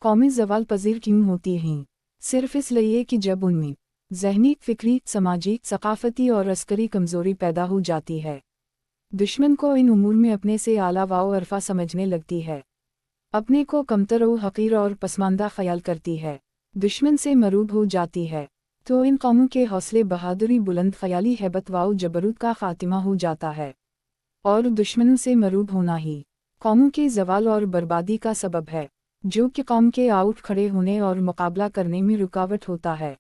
कौमें ज़वाल पज़ीर क्यों होती हैं? सिर्फ इसलिए कि जब उनमें ज़हनी, फ़िक्री, समाजी, सक़ाफ़ती और अस्करी कमज़ोरी पैदा हो जाती है, दुश्मन को इन उमूर में अपने से आला व अरफ़ा समझने लगती है, अपने को कमतर व हक़ीर और पसमानदा ख़याल करती है, दुश्मन से मरूब हो जाती है, तो इन कौमों के हौसले, बहादुरी, बुलंद ख़याली, हैबत व जबरूत का ख़ात्मा हो जाता है। और दुश्मनों से मरूब होना ही कौमों के ज़वाल और बर्बादी का सबब है, जो कि कौम के आउट खड़े होने और मुकाबला करने में रुकावट होता है,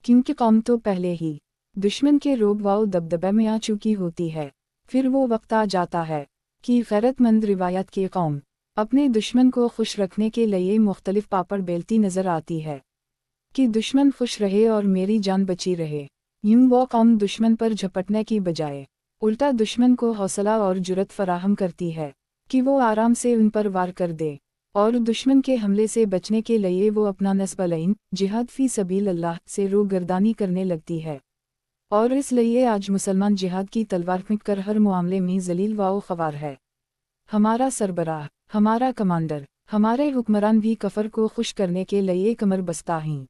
क्योंकि कौम तो पहले ही दुश्मन के रोब व दबदबे में आ चुकी होती है। फिर वो वक्त आ जाता है कि गैरतमंद रिवायत की कौम अपने दुश्मन को खुश रखने के लिए मुख्तलिफ पापड़ बेलती नज़र आती है कि दुश्मन खुश रहे और मेरी जान बची रहे। यूं वो कौम दुश्मन पर झपटने की बजाय उल्टा दुश्मन को हौसला और जुरत फराहम करती है कि वो आराम से उन पर वार कर दे, और दुश्मन के हमले से बचने के लिए वो अपना नस्ब-अल-इन, जिहाद फ़ी सबील अल्लाह से रूगर्दानी करने लगती है। और इसलिए आज मुसलमान जिहाद की तलवार फेंक कर हर मामले में ज़लील व ख़वार है। हमारा सरबराह, हमारा कमांडर, हमारे हुक्मरान भी कफ़र को खुश करने के लिए कमर बस्ता हैं,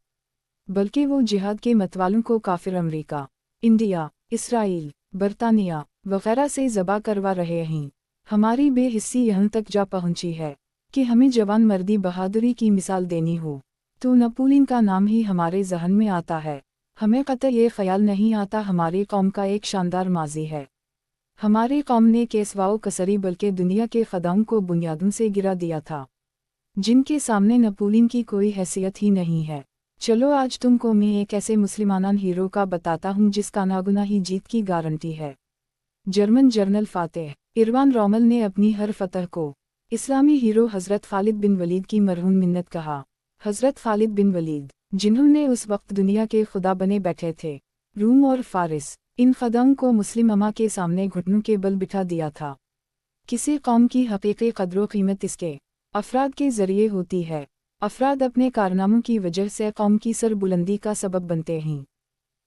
बल्कि वो जिहाद के मतवालों को काफिर अमरीका, इंडिया, इसराइल, बरतानिया वगैरह से ज़बा करवा रहे हैं। हमारी बेहिस्सी यहाँ तक जा पहुँची है कि हमें जवान मर्दी बहादुरी की मिसाल देनी हो तो नपोलियन का नाम ही हमारे ज़हन में आता है। हमें कतई ये ख्याल नहीं आता हमारी कौम का एक शानदार माजी है। हमारी कौम ने केसवाओ कसरी बल्कि दुनिया के ख़दाओं को बुनियादों से गिरा दिया था, जिनके सामने नपोलियन की कोई हैसियत ही नहीं है। चलो आज तुमको मैं एक ऐसे मुसलमान हीरो का बताता हूँ जिसका नागुनाही जीत की गारंटी है। जर्मन जनरल फातेह इरवान रोमल ने अपनी हर फतह को इस्लामी हीरो हज़रत खालिद बिन वलीद की मरहूम मिन्नत कहा। हज़रत खालिद बिन वलीद, जिन्होंने उस वक्त दुनिया के खुदा बने बैठे थे, रूम और फारिस, इन ख़दाओं को मुस्लिम अमा के सामने घुटनों के बल बिठा दिया था। किसी कौम की हकीकी कदर कीमत इसके अफराद के ज़रिए होती है। अफराद अपने कारनामों की वजह से कौम की सरबुलंदी का सबब बनते हैं।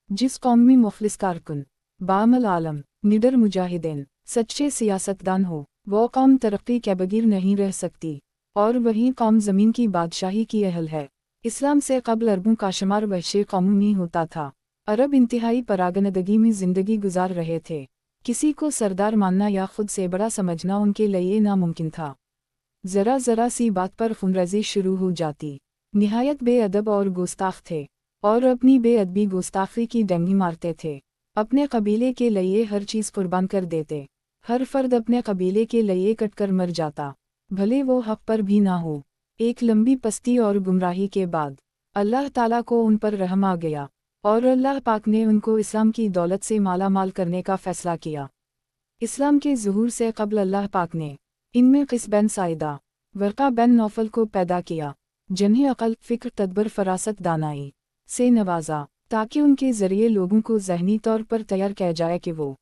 जिस कौम में मुखलिस कारकुन, बाअमल आलम, निडर मुजाहिदीन, सच्चे सियासतदान हो, वो कौम तरक्की के बगैर नहीं रह सकती। और वही कौम ज़मीन की बादशाही की अहल है। इस्लाम से कबल अरबों का शुमार वहशे कौमों में होता था। अरब इंतहाई परागनदगी में ज़िंदगी गुजार रहे थे। किसी को सरदार मानना या खुद से बड़ा समझना उनके लिए नामुमकिन था। ज़रा ज़रा सी बात पर खुनरेज़ी शुरू हो जाती। निहायत बेअदब और गुस्ताख थे, और अपनी बेअदबी गुस्ताखी की डंगी मारते थे। अपने कबीले के लिए हर चीज़ कुर्बान कर देते। हर फर्द अपने कबीले के लिए कटकर मर जाता, भले वो हक़ पर भी ना हो। एक लंबी पस्ती और गुमराही के बाद अल्लाह ताला को उन पर रहम आ गया, और अल्लाह पाक ने उनको इस्लाम की दौलत से माला माल करने का फ़ैसला किया। इस्लाम के ज़ुहूर से कबल अल्लाह पाक ने इनमें क़िस बिन साइदा, वर्क़ा बिन नौफल को पैदा किया, जिन्हें अक़ल, फ़िक्र, तदब्बर, फ़रासत, दानाई से नवाजा, ताकि उनके ज़रिए लोगों को ज़हनी तौर पर तैयार किया जाए कि वो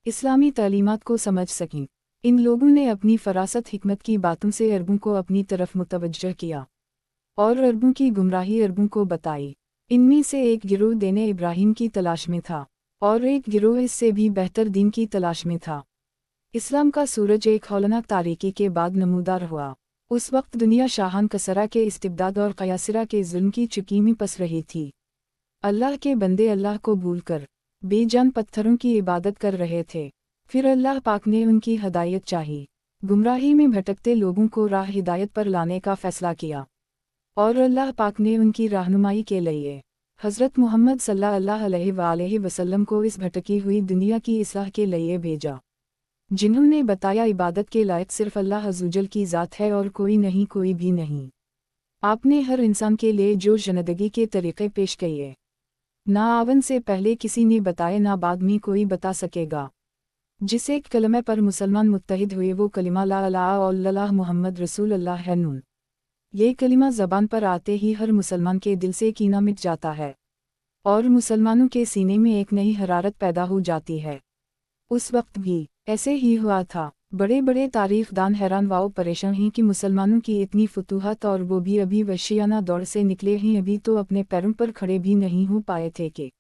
इस्लामी तालीमात को समझ सकें। इन लोगों ने अपनी फ़रासत, हिकमत की बातों से अरबों को अपनी तरफ मुतवज्जह किया, और अरबों की गुमराही अरबों को बताई। इनमें से एक गिरोह दीन इब्राहीम की तलाश में था, और एक गिरोह इससे भी बेहतर दीन की तलाश में था। इस्लाम का सूरज एक हौलनाक तारीकी के बाद नमूदार हुआ। उस वक्त दुनिया शाहान कसरा के इस्तिबदाद और क़यासिरा के ज़ुल्म की चुकी में पस रही थी। अल्लाह के बंदे अल्लाह को भूलकर बेजान पत्थरों की इबादत कर रहे थे। फिर अल्लाह पाक ने उनकी हदायत चाही। गुमराही में भटकते लोगों को राह हिदायत पर लाने का फ़ैसला किया, और अल्लाह पाक ने उनकी रहनुमाई के लिए हज़रत मोहम्मद सल्लल्लाहु अलैहि वसल्लम को इस भटकी हुई दुनिया की इस्लाह के लिए भेजा, जिन्होंने बताया इबादत के लायक सिर्फ अल्लाह अज़्ज़वजल की ज़ात है और कोई नहीं, कोई भी नहीं। आपने हर इंसान के लिए जो ज़िंदगी के तरीक़े पेश किए, ना आवन से पहले किसी ने बताए, ना बाद में कोई बता सकेगा। जिस एक कलमे पर मुसलमान मुत्तहिद हुए वो कलिमा ला इलाहा इल्लल्लाह मुहम्मद रसूलुल्लाह है। नून, ये कलिमा ज़बान पर आते ही हर मुसलमान के दिल से कीना मिट जाता है, और मुसलमानों के सीने में एक नई हरारत पैदा हो जाती है। उस वक्त भी ऐसे ही हुआ था। बड़े बड़े तारीख़ दान हैरान व परेशान हैं कि मुसलमानों की इतनी फतूहत, और वो भी अभी वहशियाना दौड़ से निकले हैं, अभी तो अपने पैरों पर खड़े भी नहीं हो पाए थे कि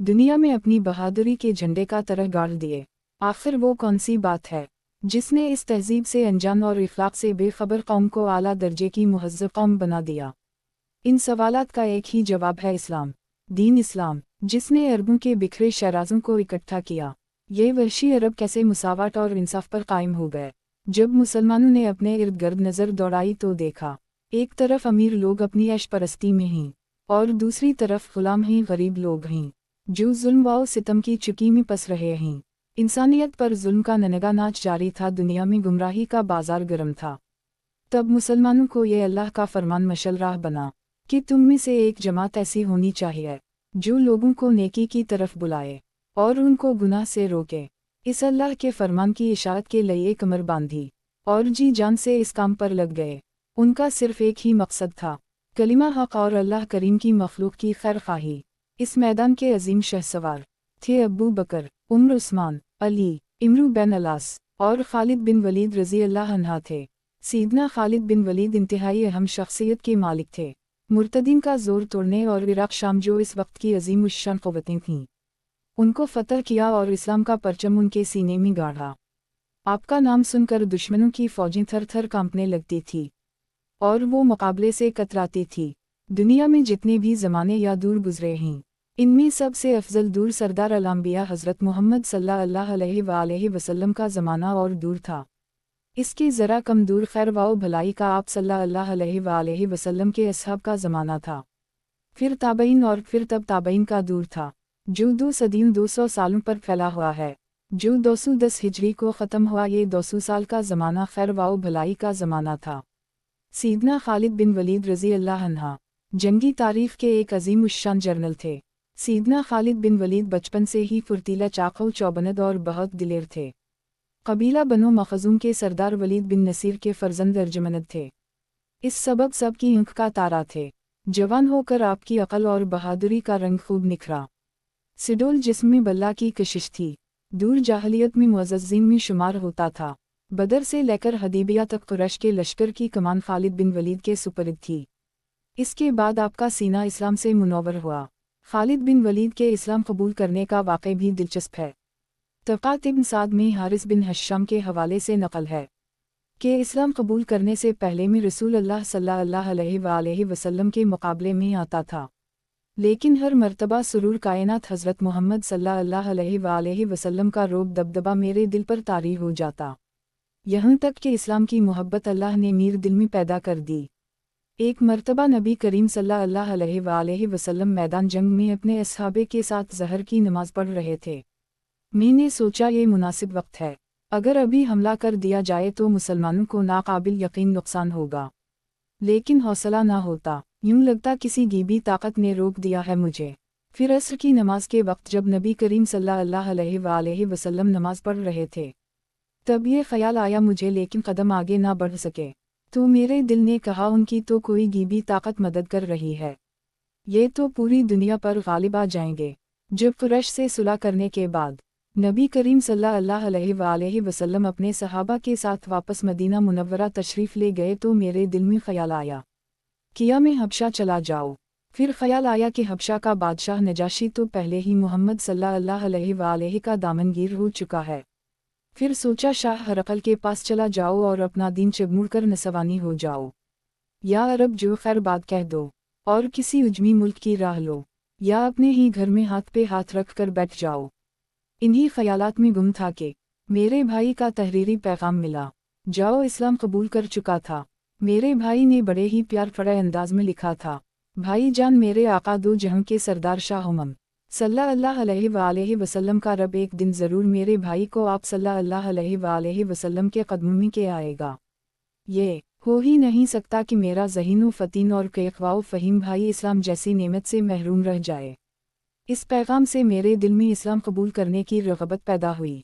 दुनिया में अपनी बहादुरी के झंडे का तरह गाड़ दिए। आखिर वो कौन सी बात है जिसने इस तहजीब से अनजान और इखलाक से बेखबर कौम को आला दर्जे की मुहज़्ज़ब कौम बना दिया। इन सवालात का एक ही जवाब है इस्लाम, दीन इस्लाम, जिसने अरबों के बिखरे शराज़ों को इकट्ठा किया। ये वहशी अरब कैसे मुसावाट और इंसाफ पर कायम हो गए। जब मुसलमानों ने अपने इर्द गिर्द नज़र दौड़ाई तो देखा, एक तरफ अमीर लोग अपनी ऐश परस्ती में हैं और दूसरी तरफ गुलाम ही गरीब लोग हैं, जो जुल्म व सितम की चुकी में पस रहे हैं। इंसानियत पर जुल्म का ननगा नाच जारी था, दुनिया में गुमराही का बाजार गर्म था। तब मुसलमानों को ये अल्लाह का फरमान मशल राह बना कि तुम में से एक जमात ऐसी होनी चाहिए जो लोगों को नेकी की तरफ बुलाए और उनको गुनाह से रोके। इस अल्लाह के फरमान की इशाअत के लिए कमर बांधी और जी जान से इस काम पर लग गए। उनका सिर्फ एक ही मकसद था, कलिमा हक और अल्लाह करीम की मखलूक की खैर खाही। इस मैदान के अजीम शहसवार थे अबू बकर, उमर, उस्मान, अली, इमरू बिन अलास और खालिद बिन वलीद रज़ी अल्लाह अन्हा थे। सीदना खालिद बिन वलीद इंतहाई अहम शख्सियत के मालिक थे। मुर्तदीन का जोर तोड़ने और इराक शाम जो इस वक्त की अजीम उश्शान क़ुव्वतें थीं, उनको फतह किया और इस्लाम का परचम उनके सीने में गाड़ा। आपका नाम सुनकर दुश्मनों की फौजें थर थर कांपने लगती थी और वो मुकाबले से कतराती थी। दुनिया में जितने भी ज़माने या दूर गुजरे हैं, इनमें सबसे अफजल दूर सरदार अल-अंबिया हज़रत मोहम्मद सल्लल्लाहु अलैहि वसल्लम का ज़माना और दूर था। इसके ज़रा कम दूर खैर व भलाई का आप सल्लल्लाहु अलैहि वसल्लम के असहाब का ज़माना था। फिर ताबईन और फिर तब ताबईन का दूर था, जो 2 सदियों 200 सालों पर फैला हुआ है, जो 210 हिजरी को ख़त्म हुआ। ये 200 साल का ज़माना खैर व भलाई का ज़माना था। सीदना खालिद बिन वलीद रज़ी अल्लाह अन्हा जंगी तारीख़ के एक अजीम उश्शान जर्नल थे। सीदना खालिद बिन वलीद बचपन से ही फुर्तीला, चाक़ू, चौबंद और बहुत दिलेर थे। कबीला बनो मखज़ूम के सरदार वलीद बिन नसीर के फ़र्जंद अर्जमंद थे। इस सबब सबकी आँख का तारा थे। जवान होकर आपकी अक़ल और बहादुरी का रंग खूब निखरा। सिडोल जिस्म में बल्ला की कशिश थी, दूर जाहलियत में मुअज़्ज़ज़ीन में शुमार होता था। बदर से लेकर हदीबिया तक कुरैश के लश्कर की कमान खालिद बिन वलीद के सुपरद थी। इसके बाद आपका सीना इस्लाम से मुनव्वर हुआ। खालिद बिन वलीद के इस्लाम कबूल करने का वाक़या भी दिलचस्प है। तबक़ात इब्न साद में हारिस बिन हश्शम के हवाले से नक़ल है कि इस्लाम कबूल करने से पहले में रसूल अल्लाह सल्लल्लाहु अलैहि वसल्लम के मुकाबले में आता था, लेकिन हर मर्तबा सुरूर कायनात हज़रत मोहम्मद सल्लल्लाहु अलैहि वसल्लम का रोब दबदबा मेरे दिल पर तारी हो जाता, यहाँ तक कि इस्लाम की मोहब्बत अल्लाह ने मेरे दिल में पैदा कर दी। एक मर्तबा नबी करीम सल्लल्लाहु अलैहि वसल्लम मैदान जंग में अपने असहाबे के साथ ज़हर की नमाज़ पढ़ रहे थे। मैंने सोचा ये मुनासिब वक्त है, अगर अभी हमला कर दिया जाए तो मुसलमानों को नाकाबिल यकीन नुकसान होगा। लेकिन हौसला ना होता, यूं लगता किसी गीबी ताकत ने रोक दिया है मुझे। फिर असर की नमाज के वक्त जब नबी करीम सल्लल्लाहु अलैहि वसल्लम नमाज पढ़ रहे थे, तब ये ख्याल आया मुझे, लेकिन कदम आगे ना बढ़ सके। तो मेरे दिल ने कहा, उनकी तो कोई गीबी ताकत मदद कर रही है, ये तो पूरी दुनिया पर गालिब आ जाएंगे। जब कुरैश से सुलह करने के बाद नबी करीम सल्लल्लाहु अलैहि वसल्लम अपने सहाबा के साथ वापस मदीना मुनव्वरा तशरीफ़ ले गए तो मेरे दिल में ख्याल आया किया मैं हबशा चला जाऊँ। फिर ख्याल आया कि हबशा का बादशाह नजाशी तो पहले ही मोहम्मद सल्लल्लाहु अलैहि का दामनगीर हो चुका है। फिर सोचा शाह हरकल के पास चला जाओ और अपना दीन चबमुड़ कर नसवानी हो जाओ, या अरब जो खैर बात कह दो और किसी उजमी मुल्क की राह लो, या अपने ही घर में हाथ पे हाथ रख कर बैठ जाओ। इन्हीं ख्यालात में गुम था कि मेरे भाई का तहरीरी पैगाम मिला। जाओ इस्लाम कबूल कर चुका था। मेरे भाई ने बड़े ही प्यार भरे अंदाज में लिखा था, भाई जान, मेरे आका दो जहां के सरदार शाह उमम सल्लल्लाहु अलैहि वसल्लम का रब एक दिन ज़रूर मेरे भाई को आप सल्लल्लाहु अलैहि वसल्लम के कदमों में के आएगा। ये हो ही नहीं सकता कि मेरा ज़हीन फ़तीन और कैक़वाओ फ़हीम भाई इस्लाम जैसी नेमत से महरूम रह जाए। इस पैगाम से मेरे दिल में इस्लाम कबूल करने की रग़बत पैदा हुई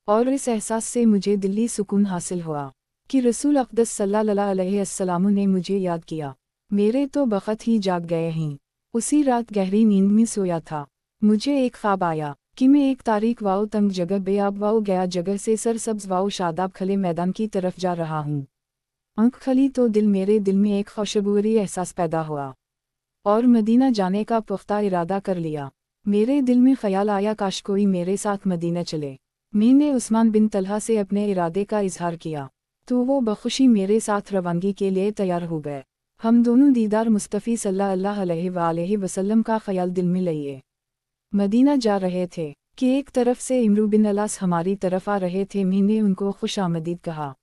और इस एहसास से मुझे दिली सुकून हासिल हुआ कि रसूल अक़दस सल्लल्लाहु अलैहि वसल्लम ने मुझे याद किया। मेरे तो बख़त ही जाग गए हैं। उसी रात गहरी नींद में सोया था, मुझे एक ख्वाब आया कि मैं एक तारीक वाओ तंग जगह बेआब वाओ गया जगह से सरसब्ज़ वाओ शादाब खले मैदान की तरफ जा रहा हूँ। आँख खली तो मेरे दिल में एक खुशबूरी एहसास पैदा हुआ और मदीना जाने का पुख्ता इरादा कर लिया। मेरे दिल में ख्याल आया, काश कोई मेरे साथ मदीना चले। मीर ने उस्मान बिन तलहा से अपने इरादे का इजहार किया तो वो बखुशी मेरे साथ रवानगी के लिए तैयार हो गए। हम दोनों दीदार मुस्तफ़ी सल्लल्लाहु अलैहि वसल्लम का ख्याल दिल में लिए मदीना जा रहे थे कि एक तरफ से इमरू बिन अलास हमारी तरफ आ रहे थे। मीर ने उनको खुश आमदीद कहा।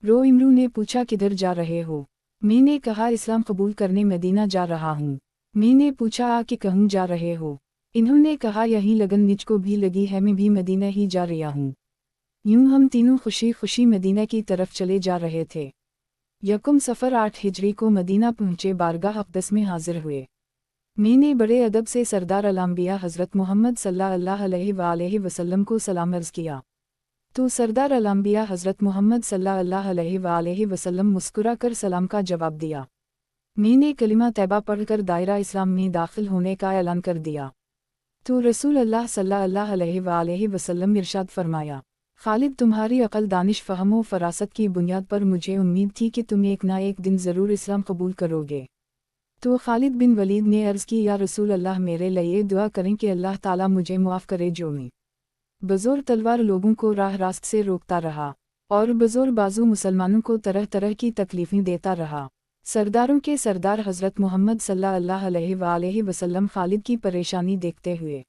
इमरू ने पूछा किधर जा रहे हो? मीर ने कहा इस्लाम कबूल करने मदीना जा रहा हूँ। मीर ने पूछा आ कि कहूँ जा रहे हो? इन्होंने कहा यही लगन मुझको भी लगी है, मैं भी मदीना ही जा रहा हूँ। यूं हम तीनों खुशी खुशी मदीना की तरफ चले जा रहे थे। यकम सफ़र 8 हिजरी को मदीना पहुँचे, बारगाह अक़दस में हाजिर हुए। मीर ने बड़े अदब से सरदार अल-अंबिया हज़रत मोहम्मद सल्लल्लाहु अलैहि वसल्लम को सलाम अर्ज़ किया तो सरदार अल-अंबिया हज़रत मोहम्मद सल्लल्लाहु अलैहि वसल्लम मुस्कुरा कर सलाम का जवाब दिया। मीर ने कलिमा तैबा पढ़कर दायरा इस्लाम में दाखिल होने का ऐलान कर दिया तो रसूल अल्लाह सल्लल्लाहु अलैहि वसल्लम इरशाद फरमाया, खालिद तुम्हारी अक़ल दानिश फ़हम व फ़रासत की बुनियाद पर मुझे उम्मीद थी कि तुम एक ना एक दिन ज़रूर इस्लाम कबूल करोगे। तो खालिद बिन वलीद ने अर्ज़ की, या रसूल अल्लाह मेरे लिए दुआ करें कि अल्लाह ताला मुझे मुआफ़ करे जो मैं बज़ोर तलवार लोगों को राह रास्त से रोकता रहा और बज़ोर बाजू मुसलमानों को तरह तरह की तकलीफ़ें देता रहा। सरदारों के सरदार हज़रत मोहम्मद सल्लल्लाहु अलैहि वसल्लम खालिद की परेशानी देखते हुए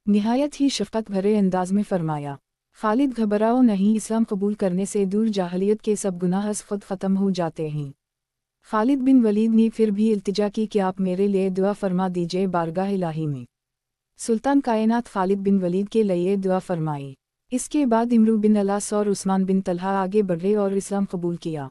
निहायत ही शफ़क़त भरे अंदाज में फ़रमाया, खालिद घबराओ नहीं, इस्लाम कबूल करने से दूर जाहलियत के सब गुनाह खुद ख़त्म हो जाते हैं। खालिद बिन वलीद ने फिर भी इल्तिजा की कि आप मेरे लिए दुआ फरमा दीजिए बारगाह इलाही में। सुल्तान कायनात खालिद बिन वलीद के लिए दुआ फरमाई। इसके बाद इमरू बिन अलास और उस्मान बिन तलहा आगे बढ़े और इस्लाम कबूल किया।